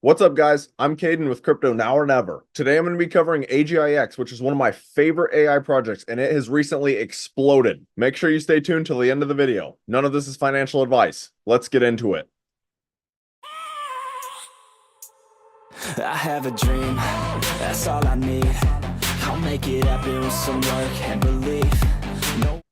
What's up, guys? I'm Caden with Crypto Now or Never. Today I'm going to be covering AGIX, which is one of my favorite AI projects, and it has recently exploded. Make sure you stay tuned till the end of the video. None of this is financial advice. Let's get into it. I have a dream, that's all I need. I'll make it happen with some work and belief.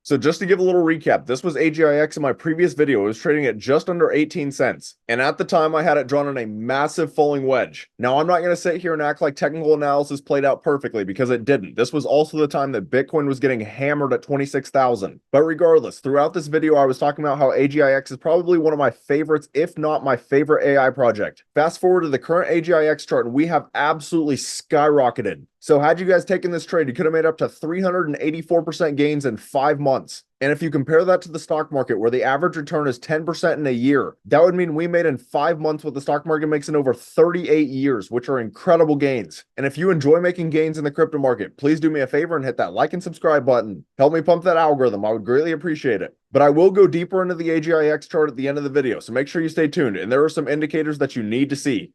So just to give a little recap, this was AGIX in my previous video. It was trading at just under 18 cents. And at the time, I had it drawn in a massive falling wedge. Now, I'm not going to sit here and act like technical analysis played out perfectly because it didn't. This was also the time that Bitcoin was getting hammered at 26,000. But regardless, throughout this video, I was talking about how AGIX is probably one of my favorites, if not my favorite AI project. Fast forward to the current AGIX chart, and we have absolutely skyrocketed. So had you guys taken this trade, you could have made up to 384% gains in 5 months. And if you compare that to the stock market, where the average return is 10% in a year, that would mean we made in 5 months what the stock market makes in over 38 years, which are incredible gains. And if you enjoy making gains in the crypto market, please do me a favor and hit that like and subscribe button. Help me pump that algorithm. I would greatly appreciate it. But I will go deeper into the AGIX chart at the end of the video, so make sure you stay tuned. And there are some indicators that you need to see.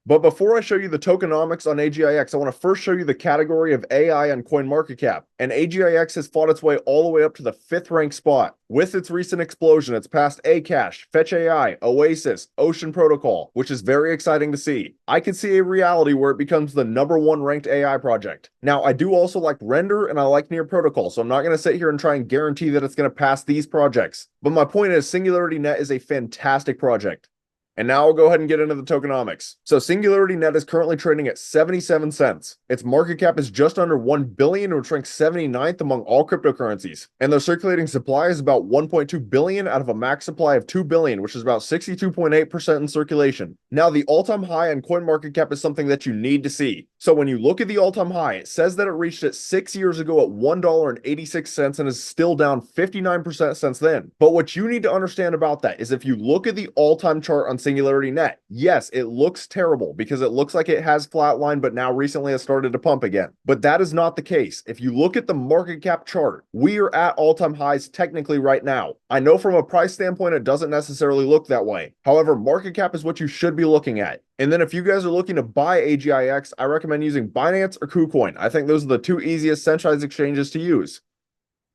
But before I show you the tokenomics on AGIX, I want to first show you the category of AI on CoinMarketCap. And AGIX has fought its way all the way up to the 5th ranked spot. With its recent explosion, it's passed Akash, Fetch AI, Oasis, Ocean Protocol, which is very exciting to see. I could see a reality where it becomes the #1 ranked AI project. Now, I do also like Render and I like Near Protocol, so I'm not going to sit here and try and guarantee that it's going to pass these projects. But my point is, SingularityNET is a fantastic project. And now I'll go ahead and get into the tokenomics. So SingularityNET is currently trading at 77 cents. Its market cap is just under 1 billion, which ranks 79th among all cryptocurrencies. And their circulating supply is about 1.2 billion out of a max supply of 2 billion, which is about 62.8% in circulation. Now, the all-time high on CoinMarketCap is something that you need to see. So when you look at the all-time high, it says that it reached it 6 years ago at $1.86 and is still down 59% since then. But what you need to understand about that is if you look at the all-time chart on SingularityNET, yes, it looks terrible because it looks like it has flatlined, but now recently has started to pump again. But that is not the case. If you look at the market cap chart, we are at all-time highs technically right now. I know from a price standpoint, it doesn't necessarily look that way. However, market cap is what you should be looking at. And then if you guys are looking to buy AGIX, I recommend using Binance or KuCoin. I think those are the two easiest centralized exchanges to use.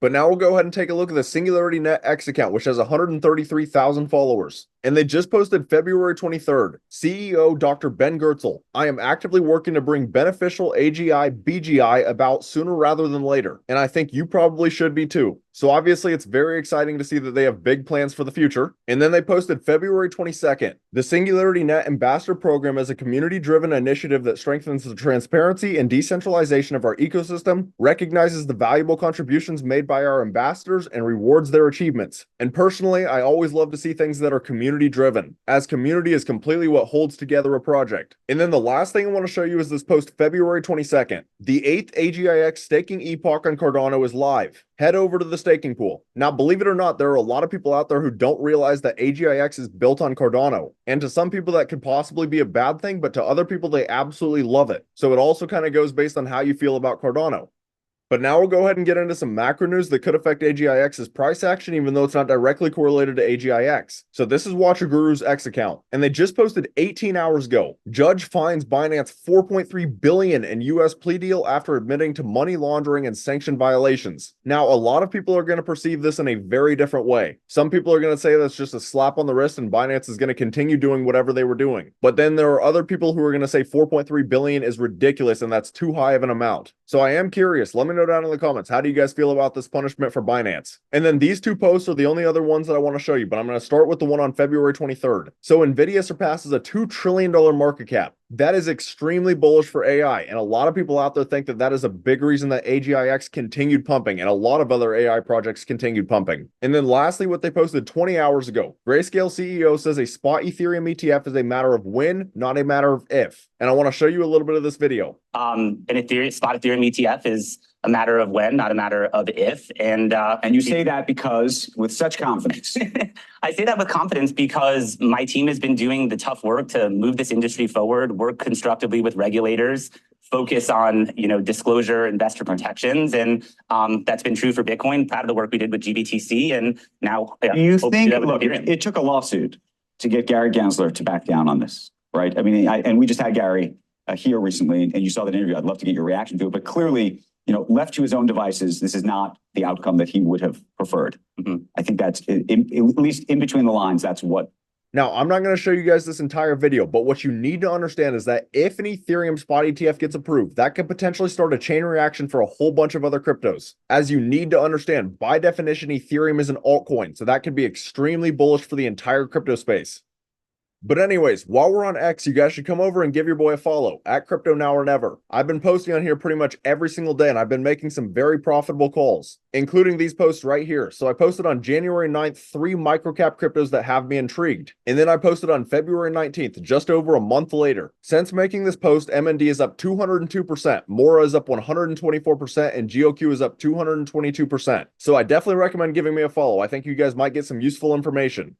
But now we'll go ahead and take a look at the SingularityNET X account, which has 133,000 followers. And they just posted February 23rd. CEO Dr. Ben Goertzel, I am actively working to bring beneficial AGI, BGI about sooner rather than later. And I think you probably should be too. So obviously it's very exciting to see that they have big plans for the future. And then they posted February 22nd. The SingularityNET Ambassador Program is a community-driven initiative that strengthens the transparency and decentralization of our ecosystem, recognizes the valuable contributions made by our ambassadors, and rewards their achievements. And personally, I always love to see things that are community-driven, as community is completely what holds together a project. And then the last thing I want to show you is this post February 22nd. The 8th AGIX staking epoch on Cardano is live. Head over to the staking pool. Now, believe it or not, there are a lot of people out there who don't realize that AGIX is built on Cardano. And to some people that could possibly be a bad thing, but to other people, they absolutely love it. So it also kind of goes based on how you feel about Cardano. But now we'll go ahead and get into some macro news that could affect AGIX's price action, even though it's not directly correlated to AGIX. So this is Watcher Guru's X account, and they just posted 18 hours ago. Judge fines Binance $4.3 billion in US plea deal after admitting to money laundering and sanction violations. Now, a lot of people are going to perceive this in a very different way. Some people are going to say that's just a slap on the wrist and Binance is going to continue doing whatever they were doing. But then there are other people who are going to say 4.3 billion is ridiculous and that's too high of an amount. So I am curious. Let me know down in the comments, how do you guys feel about this punishment for Binance? And then these two posts are the only other ones that I want to show you, but I'm going to start with the one on February 23rd. So Nvidia surpasses a $2 trillion market cap. That is extremely bullish for AI, and a lot of people out there think that that is a big reason that AGIX continued pumping, and a lot of other AI projects continued pumping. And then lastly, what they posted 20 hours ago. Grayscale CEO says a spot Ethereum ETF is a matter of when, not a matter of if. And I want to show you a little bit of this video. An spot Ethereum ETF is a matter of when, not a matter of if. And you say that because with such confidence. I say that with confidence because my team has been doing the tough work to move this industry forward, work constructively with regulators, focus on disclosure, investor protections, and that's been true for Bitcoin. Proud of the work we did with GBTC, and now you think, look, it took a lawsuit to get Gary Gensler to back down on this. right? I mean, and we just had Gary here recently, and you saw that interview. I'd love to get your reaction to it, but clearly, left to his own devices, this is not the outcome that he would have preferred. I think that's, at least in between the lines, that's what. Now, I'm not going to show you guys this entire video, but what you need to understand is that if an Ethereum spot ETF gets approved, that could potentially start a chain reaction for a whole bunch of other cryptos. As you need to understand, by definition, Ethereum is an altcoin, so that could be extremely bullish for the entire crypto space. But anyways, while we're on X, you guys should come over and give your boy a follow at Crypto Now or Never. I've been posting on here pretty much every single day, and I've been making some very profitable calls, including these posts right here. So I posted on January 9th, 3 microcap cryptos that have me intrigued. And then I posted on February 19th, just over a month later. Since making this post, MND is up 202%, Mora is up 124%, and GOQ is up 222%. So I definitely recommend giving me a follow. I think you guys might get some useful information.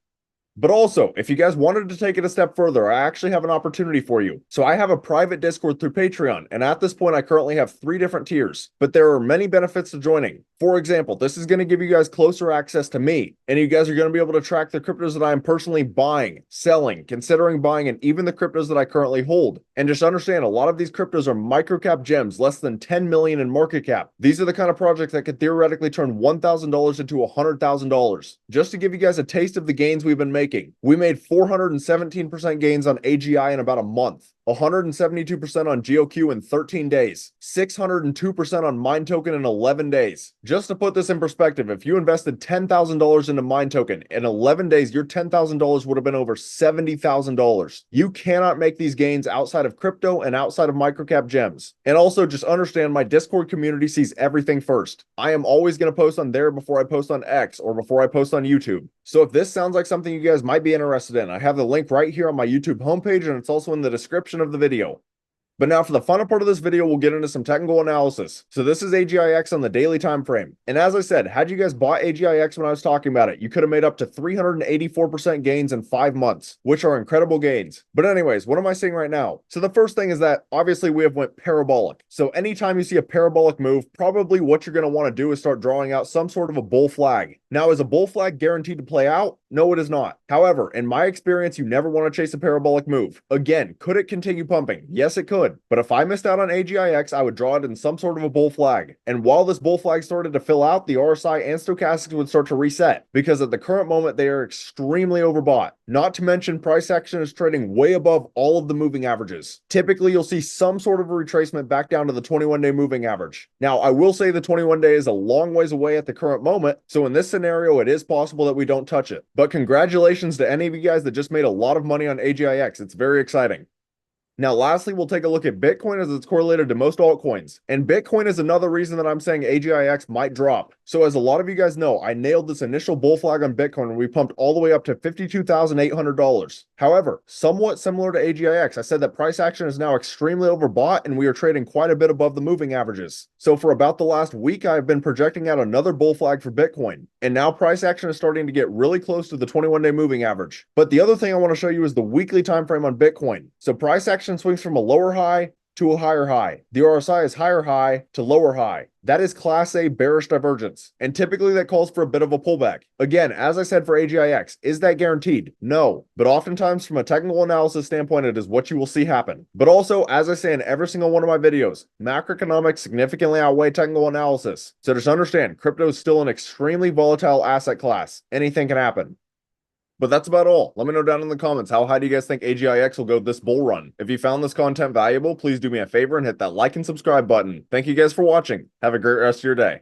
But also, if you guys wanted to take it a step further, I actually have an opportunity for you. So I have a private Discord through Patreon, and at this point I currently have 3 different tiers, but there are many benefits to joining. For example, this is going to give you guys closer access to me, and you guys are going to be able to track the cryptos that I am personally buying, selling, considering buying, and even the cryptos that I currently hold. And just understand, a lot of these cryptos are microcap gems, less than 10 million in market cap. These are the kind of projects that could theoretically turn $1,000 into $100,000. Just to give you guys a taste of the gains we've been making, we made 417% gains on AGI in about a month, 172% on GOQ in 13 days, 602% on Mine Token in 11 days. Just to put this in perspective, if you invested $10,000 into Mine Token, in 11 days, your $10,000 would have been over $70,000. You cannot make these gains outside of crypto and outside of microcap gems. And also just understand, my Discord community sees everything first. I am always going to post on there before I post on X or before I post on YouTube. So if this sounds like something you guys might be interested in, I have the link right here on my YouTube homepage, and it's also in the description of the video. But now for the fun part of this video, we'll get into some technical analysis. So this is AGIX on the daily time frame. And as I said, had you guys bought AGIX when I was talking about it, you could have made up to 384% gains in 5 months, which are incredible gains. But anyways, what am I seeing right now? So the first thing is that obviously we have went parabolic. So anytime you see a parabolic move, probably what you're going to want to do is start drawing out some sort of a bull flag. Now, is a bull flag guaranteed to play out? No, it is not. However, in my experience, you never want to chase a parabolic move. Again, could it continue pumping? Yes, it could. But if I missed out on AGIX, I would draw it in some sort of a bull flag. And while this bull flag started to fill out, the RSI and stochastics would start to reset, because at the current moment, they are extremely overbought. Not to mention, price action is trading way above all of the moving averages. Typically, you'll see some sort of a retracement back down to the 21-day moving average. Now, I will say the 21-day is a long ways away at the current moment, so in this scenario, it is possible that we don't touch it. But congratulations to any of you guys that just made a lot of money on AGIX. It's very exciting. Now, lastly, we'll take a look at Bitcoin as it's correlated to most altcoins. And Bitcoin is another reason that I'm saying AGIX might drop. So as a lot of you guys know, I nailed this initial bull flag on Bitcoin when we pumped all the way up to $52,800. However, somewhat similar to AGIX, I said that price action is now extremely overbought and we are trading quite a bit above the moving averages. So for about the last week, I've been projecting out another bull flag for Bitcoin. And now price action is starting to get really close to the 21-day moving average. But the other thing I want to show you is the weekly time frame on Bitcoin. So price action swings from a lower high to a higher high. The RSI is higher high to lower high. That is class A bearish divergence, and typically that calls for a bit of a pullback. Again, as I said for AGIX, is that guaranteed? No, but oftentimes from a technical analysis standpoint, it is what you will see happen. But also, as I say in every single one of my videos, macroeconomics significantly outweigh technical analysis. So just understand, crypto is still an extremely volatile asset class. Anything can happen. But that's about all. Let me know down in the comments, how high do you guys think AGIX will go this bull run? If you found this content valuable, please do me a favor and hit that like and subscribe button. Thank you guys for watching. Have a great rest of your day.